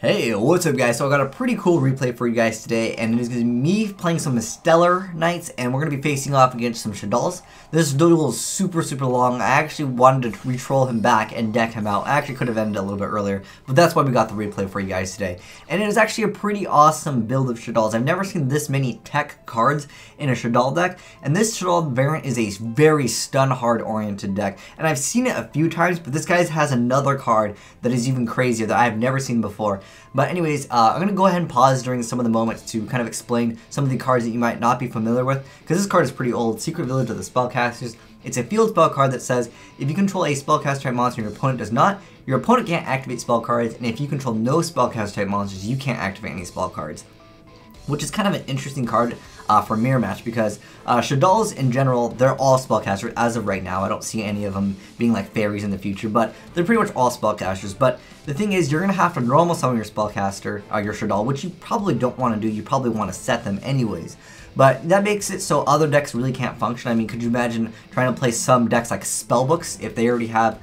Hey, what's up guys? So I got a pretty cool replay for you guys today, and it is going to be me playing some Stellarknights, and we're going to be facing off against some Shaddolls. This duel is super long. I actually wanted to re-troll him back and deck him out. I actually could have ended a little bit earlier, but that's why we got the replay for you guys today. And it is actually a pretty awesome build of Shaddolls. I've never seen this many tech cards in a Shaddoll deck, and this Shaddoll variant is a very stun hard oriented deck. And I've seen it a few times, but this guy has another card that is even crazier that I've never seen before. But anyways, I'm going to go ahead and pause during some of the moments to kind of explain some of the cards that you might not be familiar with, because this card is pretty old. Secret Village of the Spellcasters. It's a field spell card that says, if you control a spellcaster type monster and your opponent does not, your opponent can't activate spell cards, and if you control no spellcaster type monsters, you can't activate any spell cards. Which is kind of an interesting card for mirror match, because Shaddolls in general, they're all spellcasters as of right now. I don't see any of them being like fairies in the future, but they're pretty much all spellcasters. But the thing is, you're going to have to normal summon your spellcaster, your Shaddoll, which you probably don't want to do. You probably want to set them anyways. But that makes it so other decks really can't function. I mean, could you imagine trying to play some decks like Spellbooks if they already have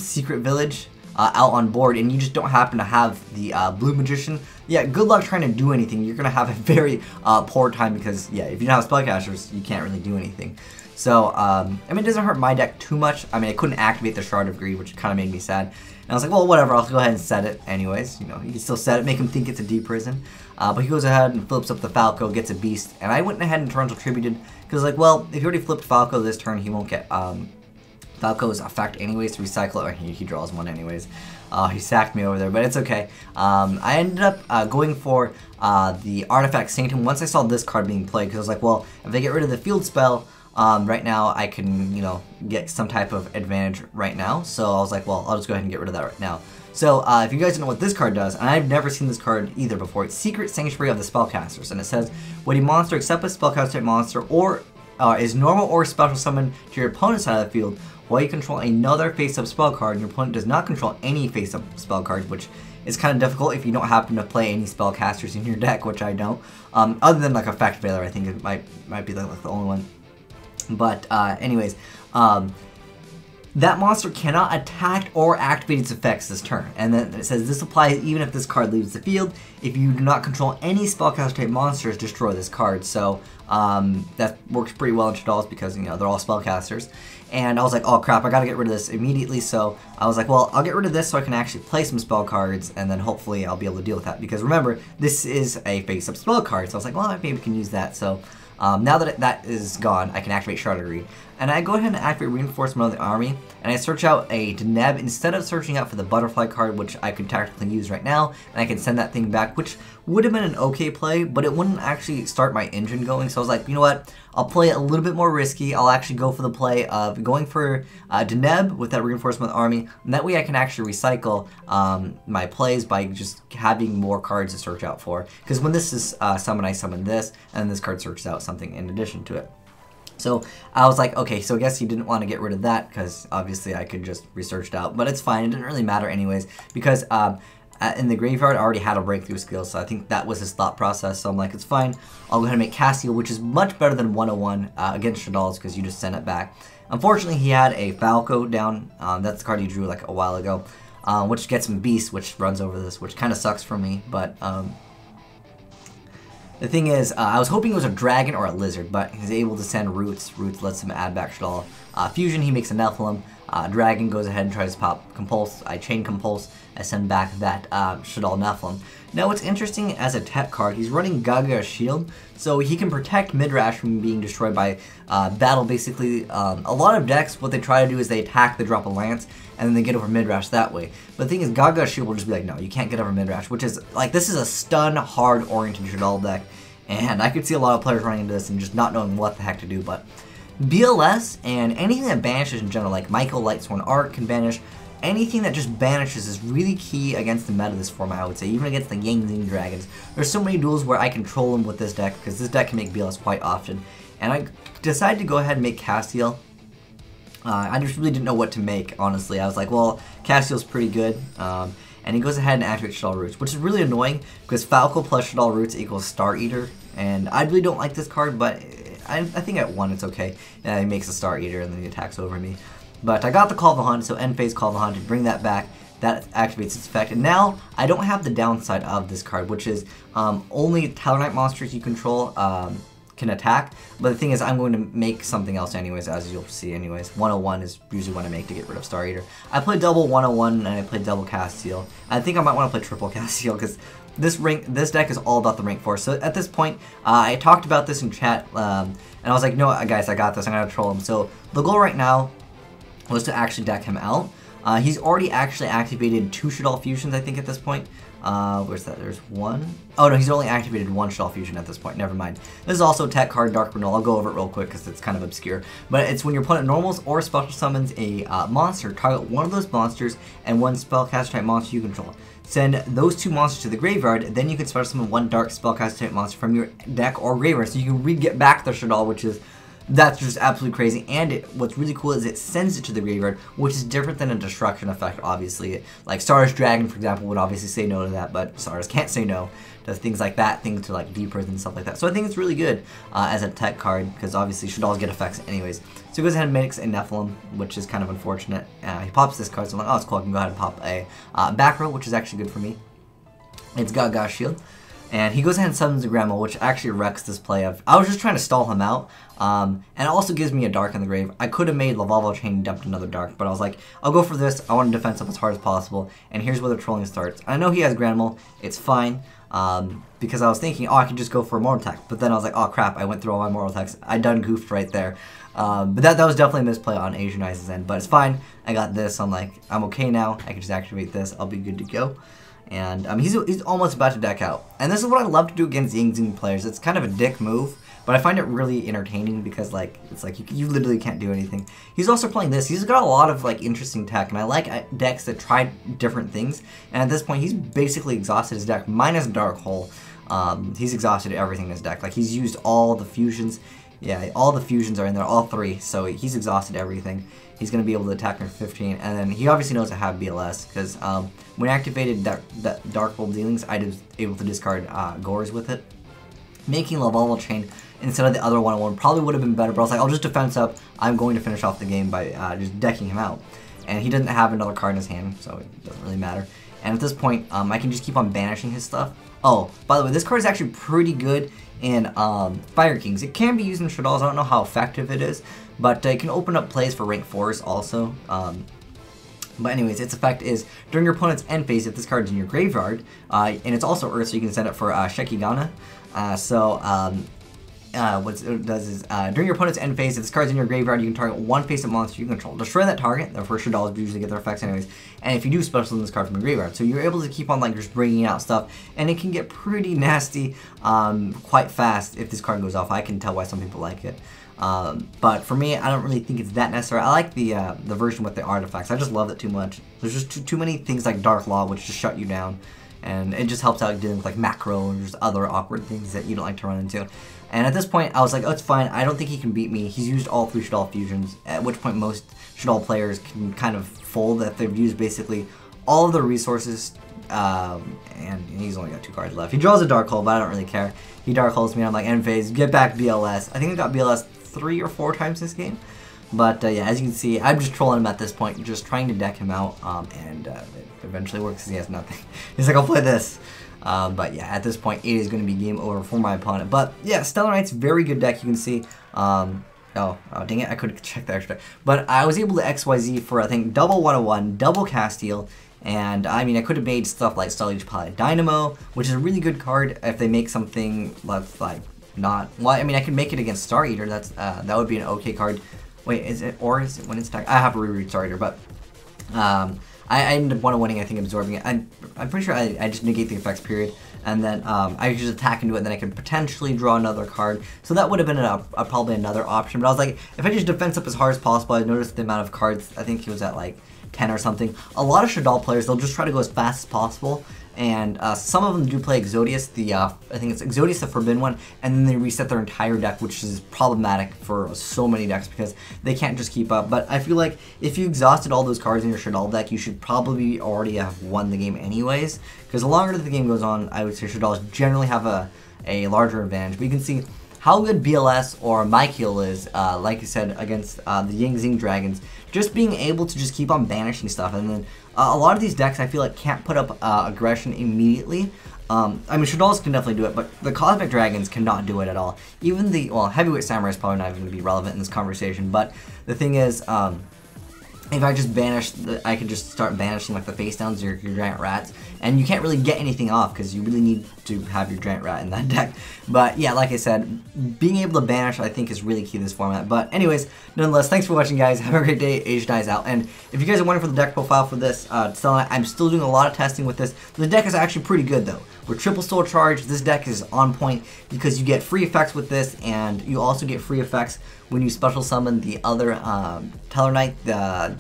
Secret Village out on board, and you just don't happen to have the Blue Magician? Yeah, good luck trying to do anything. You're going to have a very poor time, because, yeah, if you don't have spellcasters, you can't really do anything. So, I mean, it doesn't hurt my deck too much. I mean, I couldn't activate the Shard of Greed, which kind of made me sad. And I was like, well, whatever, I'll go ahead and set it anyways. You know, you can still set it, make him think it's a deep prison. But he goes ahead and flips up the Falco, gets a Beast. And I went ahead and Torrential Tributed, because, like, well, if he already flipped Falco this turn, he won't get Falco's effect anyways to recycle it, or he draws one anyways. He sacked me over there, but it's okay. I ended up going for the Artifact Sanctum once I saw this card being played, because I was like, well, if I get rid of the field spell, right now I can, you know, get some type of advantage right now. So I was like, well, I'll just go ahead and get rid of that right now. So if you guys don't know what this card does, and I've never seen this card either before, it's Secret Sanctuary of the Spellcasters, and it says, when a monster except a spellcaster type monster or is normal or special summoned to your opponent's side of the field, while you control another face-up spell card, and your opponent does not control any face-up spell cards, which is kind of difficult if you don't happen to play any spellcasters in your deck, which I don't. Other than like Effect Veiler, I think it might be like the only one. But anyways, that monster cannot attack or activate its effects this turn. And then it says this applies even if this card leaves the field. If you do not control any spellcaster type monsters, destroy this card. So that works pretty well in Shaddolls, because, you know, they're all spellcasters. And I was like, oh crap, I gotta get rid of this immediately. So I was like, well, I'll get rid of this so I can actually play some spell cards, and then hopefully I'll be able to deal with that. Because remember, this is a face-up spell card. So I was like, well, maybe we can use that. So now that that is gone, I can activate Shard of Greed. And I go ahead and activate Reinforcement of the Army, and I search out a Deneb instead of searching out for the Butterfly card, which I could tactically use right now, and I can send that thing back, which would have been an okay play, but it wouldn't actually start my engine going. So I was like, you know what, I'll play it a little bit more risky. I'll actually go for the play of going for Deneb with that Reinforcement of the Army, and that way I can actually recycle my plays by just having more cards to search out for. Because when this is summon, I summon this, and then this card searches out something in addition to it. So I was like, okay, so I guess he didn't want to get rid of that, because obviously I could just research it out. But it's fine, it didn't really matter anyways, because in the graveyard I already had a breakthrough skill, so I think that was his thought process. So I'm like, it's fine, I'll go ahead and make Castiel, which is much better than 101 against Shaddolls, because you just send it back. Unfortunately, he had a Falco down, that's the card he drew like a while ago, which gets him Beast, which runs over this, which kind of sucks for me, but the thing is, I was hoping it was a dragon or a lizard, but he's able to send Roots. Roots lets him add back Shaddoll. Fusion, he makes a Nephilim. Dragon goes ahead and tries to pop Compulse. I chain Compulse. I send back that Shaddoll Nephilim. Now, what's interesting, as a tech card, he's running Gaga Shield, so he can protect Midrash from being destroyed by battle, basically. A lot of decks, what they try to do is they attack the drop of Lance, and then they get over Midrash that way. But the thing is, Gaga Shield will just be like, no, you can't get over Midrash, which is, like, this is a stun, hard-oriented Shaddoll deck, and I could see a lot of players running into this and just not knowing what the heck to do. But BLS and anything that banishes in general, like Michael Lightsworn Arc can banish, anything that just banishes is really key against the meta of this format, I would say, even against the Yang Zing Dragons. There's so many duels where I control them with this deck, because this deck can make BLS quite often. And I decided to go ahead and make Castiel. I just really didn't know what to make, honestly. I was like, well, Castiel's pretty good. And he goes ahead and activates Shaddoll Roots, which is really annoying, because Falco plus Shaddoll Roots equals Star Eater. And I really don't like this card, but I think at 1 it's okay. He makes a Star Eater and then he attacks over me. But I got the Call of the Hunt, so end phase Call of the Hunt, to bring that back. that activates its effect. And now I don't have the downside of this card, which is only Satellarknight monsters you control can attack. But the thing is, I'm going to make something else anyways, as you'll see anyways. 101 is usually what I make to get rid of Star Eater. I played double 101 and I played double Castile. I think I might want to play triple Castile because this deck is all about the rank 4. So at this point, I talked about this in chat, and I was like, no, guys, I got this. I'm going to troll him. So the goal right now was to actually deck him out. He's already actually activated 2 Shaddoll fusions, I think, at this point. Where's that? There's 1. Oh, no, he's only activated 1 Shaddoll fusion at this point. Never mind. This is also a tech card, Dark Renewal. I'll go over it real quick because it's kind of obscure. But it's when your opponent normals or special summons a monster, target one of those monsters and 1 spellcaster type monster you control. Send those 2 monsters to the graveyard, then you can special summon 1 dark spellcaster type monster from your deck or graveyard. So you can get back the Shaddoll, which is... that's just absolutely crazy. And what's really cool is it sends it to the graveyard, which is different than a destruction effect, obviously. Like Stardust Dragon, for example, would obviously say no to that, but Stardust can't say no to things like that, things to like DeeDee and stuff like that. So I think it's really good as a tech card, because obviously Shaddolls get effects anyways. So he goes ahead and makes a Nephilim, which is kind of unfortunate. He pops this card, so I'm like, oh, it's cool, I can go ahead and pop a back row, which is actually good for me. It's Gaga Shield. And he goes ahead and summons the Grandma, which actually wrecks this play of... I was just trying to stall him out. And it also gives me a Dark in the grave. I could have made Lavalval Chain and dumped another Dark, but I was like, I'll go for this. I want to defense up as hard as possible. And here's where the trolling starts. I know he has Grandma. It's fine. Because I was thinking, oh, I could just go for a Mortal Attack. But then I was like, oh, crap, I went through all my Mortal Attacks. I done goofed right there. But that was definitely a misplay on Asian Ice's end. But it's fine. I got this. I'm like, I'm okay now. I can just activate this. I'll be good to go. And he's almost about to deck out. And this is what I love to do against Ying Zing players. It's kind of a dick move, but I find it really entertaining because like it's like you literally can't do anything. He's also playing this. He's got a lot of like interesting tech, and I like decks that try different things. And at this point, he's basically exhausted his deck minus Dark Hole. He's exhausted everything in his deck. Like he's used all the fusions. Yeah, all the fusions are in there, all 3. So he's exhausted everything. He's going to be able to attack for 15, and then he obviously knows I have BLS, because when I activated that Dark Hole Dealings, I was able to discard Gores with it. Making Lavalval Chain instead of the other 101 probably would have been better, but I was like, I'll just defense up. I'm going to finish off the game by just decking him out. And he doesn't have another card in his hand, so it doesn't really matter. And at this point, I can just keep on banishing his stuff. Oh, by the way, this card is actually pretty good in Fire Kings. It can be used in Shaddolls. I don't know how effective it is, but it can open up plays for rank 4s also. But anyways, its effect is during your opponent's end phase, if this card is in your graveyard, and it's also Earth, so you can send it for Shekigana. What it does is, during your opponent's end phase, if this card's in your graveyard, you can target 1 face-up monster you control. Destroy that target, therefore Shaddolls usually get their effects anyways, and if you do, special summon this card from your graveyard. So you're able to keep on like just bringing out stuff, and it can get pretty nasty quite fast if this card goes off. I can tell why some people like it. But for me, I don't really think it's that necessary. I like the version with the artifacts. I just love it too much. There's just too many things like Dark Law, which just shut you down. And it just helps out dealing with like macro and just other awkward things that you don't like to run into. And at this point, I was like, oh, it's fine. I don't think he can beat me. He's used all 3 Shaddoll fusions, at which point most Shaddoll players can kind of fold that they've used basically all of the resources. And he's only got 2 cards left. He draws a Dark Hole, but I don't really care. He Dark Holes me, I'm like, end phase, get back BLS. I think I got BLS 3 or 4 times this game. But yeah, as you can see, I'm just trolling him at this point, just trying to deck him out, and it eventually works because he has nothing. He's like, I'll play this. But yeah, at this point, it is going to be game over for my opponent. But yeah, Satellarknight's very good deck, you can see. Oh, dang it, I could have checked the extra. But I was able to XYZ for, I think, double 101, double Castile. And I mean, I could have made stuff like Starlight Pilot Dynamo, which is a really good card if they make something like not. Well, I mean, I could make it against Star Eater. That's that would be an okay card. Wait, is it when it's stacked? I have to reread Star Eater, but I ended up 1-1-ing, I think, absorbing it. I'm pretty sure I just negate the effects period, and then I just attack into it, and then I can potentially draw another card. So that would have been probably another option. But I was like, if I just defense up as hard as possible, I noticed the amount of cards. I think he was at like 10 or something. A lot of Shaddoll players, they'll just try to go as fast as possible, and some of them do play Exodius, I think it's Exodius the Forbidden one, and then they reset their entire deck, which is problematic for so many decks because they can't just keep up. But I feel like if you exhausted all those cards in your Shaddoll deck, you should probably already have won the game anyways, because the longer the game goes on, I would say Shaddolls generally have a larger advantage. But you can see how good BLS or Mykiel is, like I said, against the Ying Zing Dragons. Just being able to just keep on banishing stuff, and then A lot of these decks I feel like can't put up aggression immediately. I mean, Shaddolls can definitely do it, but the Cosmic Dragons cannot do it at all. Even the, well, Heavyweight Samurai is probably not even going to be relevant in this conversation, but the thing is, if I just banish, I could just start banishing like the face downs, your giant rats, and you can't really get anything off because you really need to have your giant rat in that deck. But yeah, like I said, being able to banish I think is really key to this format. But anyways, nonetheless, thanks for watching, guys. Have a great day. Azneyes out. And if you guys are wondering for the deck profile for this, I'm still doing a lot of testing with this. The deck is actually pretty good though. With triple soul charge, this deck is on point because you get free effects with this, and you also get free effects when you special summon the other Satellarknight, the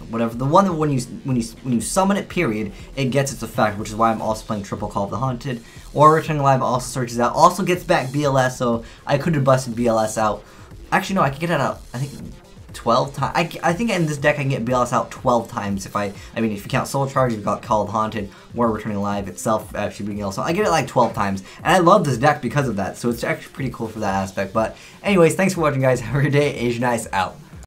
whatever, the one that when you summon it, period, it gets its effect, which is why I'm also playing triple Call of the Haunted. Or Returning Live also searches out, also gets back BLS, so I could have busted BLS out. Actually, no, I can get it out, I think 12 times. I think in this deck I can get BLS out 12 times if I mean, if you count Soul Charge, you've got Call of the Haunted, or Returning Live itself actually being also. I get it like 12 times, and I love this deck because of that, so it's actually pretty cool for that aspect. But anyways, thanks for watching, guys. Have a great day. Azneyes out.